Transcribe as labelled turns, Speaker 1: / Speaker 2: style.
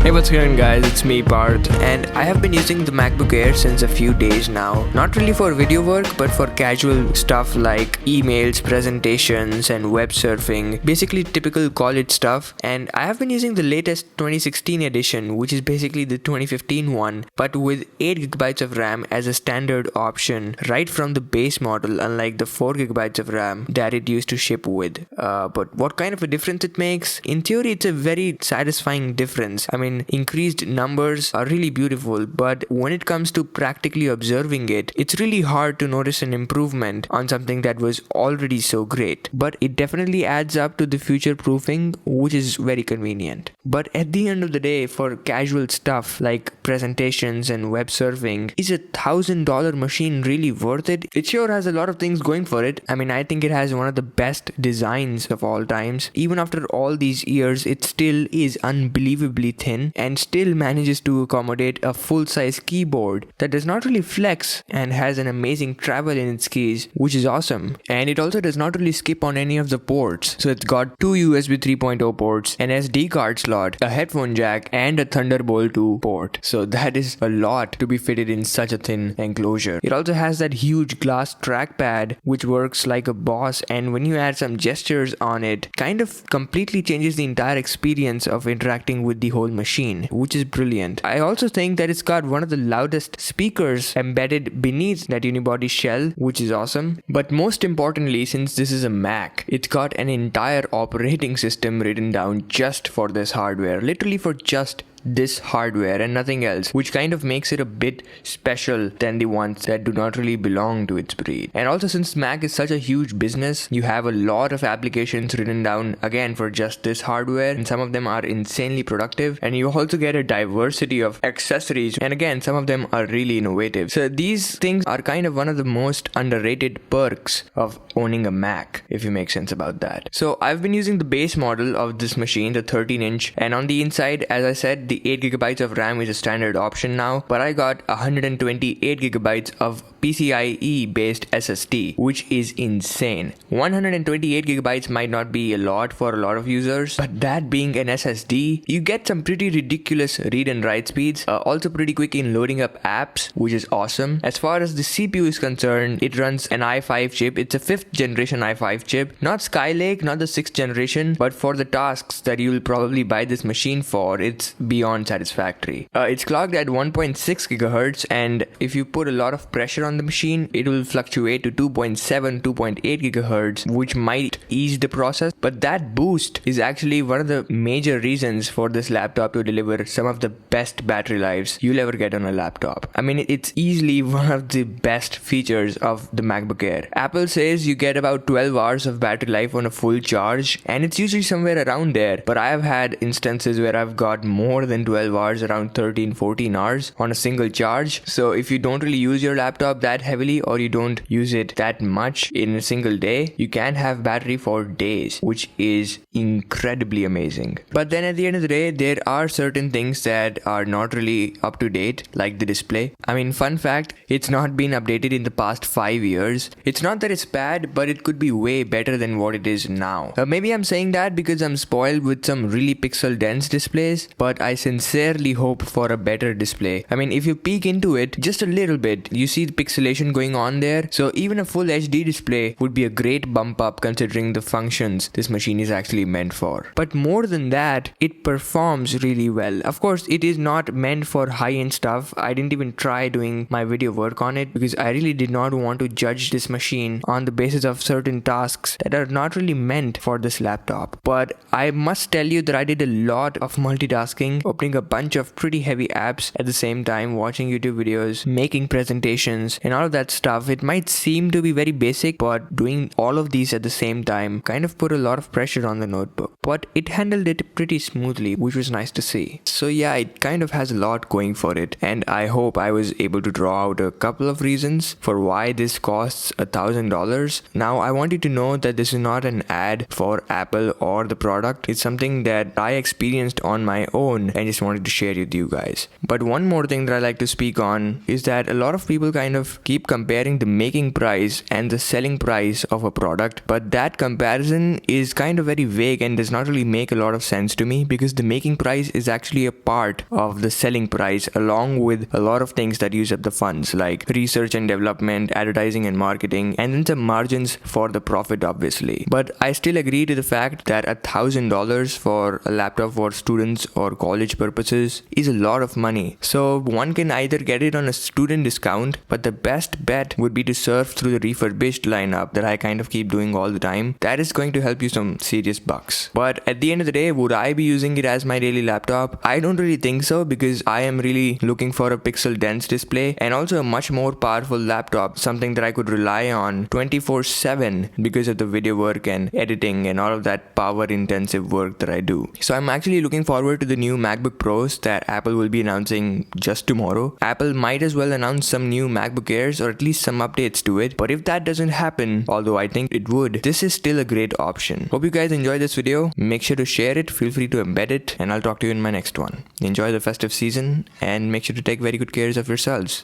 Speaker 1: Hey, what's going on guys, it's me Parth, and I have been using the MacBook Air since a few days now. Not really for video work, but for casual stuff like emails, presentations and web surfing. Basically typical college stuff, and I have been using the latest 2016 edition, which is basically the 2015 one, but with 8GB of RAM as a standard option right from the base model, unlike the 4GB of RAM that it used to ship with. But what kind of a difference it makes? In theory, it's a very satisfying difference. I mean, increased numbers are really beautiful, but when it comes to practically observing it, it's really hard to notice an improvement on something that was already so great. But it definitely adds up to the future proofing, which is very convenient. But at the end of the day, for casual stuff like presentations and web surfing, is a $1,000 machine really worth it? It sure has a lot of things going for it. I mean, I think it has one of the best designs of all times. Even after all these years, it still is unbelievably thin and still manages to accommodate a full-size keyboard that does not really flex and has an amazing travel in its keys, which is awesome. And it also does not really skip on any of the ports. So it's got two USB 3.0 ports, an SD card slot, a headphone jack, and a Thunderbolt 2 port. So that is a lot to be fitted in such a thin enclosure. It also has that huge glass trackpad which works like a boss, and when you add some gestures on it, kind of completely changes the entire experience of interacting with the whole machine, which is brilliant. I also think that it's got one of the loudest speakers embedded beneath that unibody shell, which is awesome. But most importantly, since this is a Mac, it's got an entire operating system written down just for this hardware, literally for just this hardware and nothing else, which kind of makes it a bit special than the ones that do not really belong to its breed. And also, since Mac is such a huge business, you have a lot of applications written down again for just this hardware, and some of them are insanely productive, and you also get a diversity of accessories, and again, some of them are really innovative. So these things are kind of one of the most underrated perks of owning a Mac, if you make sense about that. So I've been using the base model of this machine, the 13-inch, and on the inside, as I said, the 8GB of RAM is a standard option now, but I got 128GB of PCIe based SSD, which is insane. 128GB might not be a lot for a lot of users, but that being an SSD, you get some pretty ridiculous read and write speeds, also pretty quick in loading up apps, which is awesome. As far as the CPU is concerned, it runs an i5 chip. It's a 5th generation i5 chip, not Skylake, not the 6th generation, but for the tasks that you'll probably buy this machine for, it's beyond satisfactory. It's clocked at 1.6 GHz, and if you put a lot of pressure on the machine, it will fluctuate to 2.7, 2.8 GHz, which might ease the process. But that boost is actually one of the major reasons for this laptop to deliver some of the best battery lives you'll ever get on a laptop. I mean, it's easily one of the best features of the MacBook Air. Apple says you get about 12 hours of battery life on a full charge, and it's usually somewhere around there, but I have had instances where I've got more than 12 hours, around 13-14 hours on a single charge. So if you don't really use your laptop that heavily, or you don't use it that much in a single day, you can have battery for days, which is incredibly amazing. But then at the end of the day, there are certain things that are not really up to date, like the display. I mean, fun fact, it's not been updated in the past 5 years. It's not that it's bad, but it could be way better than what it is now. Maybe I'm saying that because I'm spoiled with some really pixel dense displays, but I sincerely hope for a better display. I mean, if you peek into it just a little bit, you see the pixelation going on there. So even a full HD display would be a great bump up considering the functions this machine is actually meant for. But more than that, it performs really well. Of course, it is not meant for high-end stuff. I didn't even try doing my video work on it because I really did not want to judge this machine on the basis of certain tasks that are not really meant for this laptop. But I must tell you that I did a lot of multitasking, opening a bunch of pretty heavy apps at the same time, watching YouTube videos, making presentations, and all of that stuff. It might seem to be very basic, but doing all of these at the same time kind of put a lot of pressure on the notebook. But it handled it pretty smoothly, which was nice to see. So yeah, it kind of has a lot going for it, and I hope I was able to draw out a couple of reasons for why this costs $1,000. Now, I want you to know that this is not an ad for Apple or the product. It's something that I experienced on my own and just wanted to share with you guys. But one more thing that I like to speak on is that a lot of people kind of keep comparing the making price and the selling price of a product, but that comparison is kind of very vague and does not really make a lot of sense to me, because the making price is actually a part of the selling price, along with a lot of things that use up the funds like research and development, advertising and marketing, and then some margins for the profit, obviously. But I still agree to the fact that $1,000 for a laptop for students or college purposes is a lot of money. So one can either get it on a student discount, but the best bet would be to surf through the refurbished lineup that I kind of keep doing all the time. That is going to help you some serious bucks. But at the end of the day, would I be using it as my daily laptop? I don't really think so, because I am really looking for a pixel dense display and also a much more powerful laptop, something that I could rely on 24/7 because of the video work and editing and all of that power intensive work that I do. So I'm actually looking forward to the new MacBook Pros that Apple will be announcing just tomorrow. Apple might as well announce some new MacBook Airs, or at least some updates to it. But if that doesn't happen, although I think it would, this is still a great option. Hope you guys enjoyed this video. Make sure to share it, feel free to embed it, and I'll talk to you in my next one. Enjoy the festive season and make sure to take very good care of yourselves.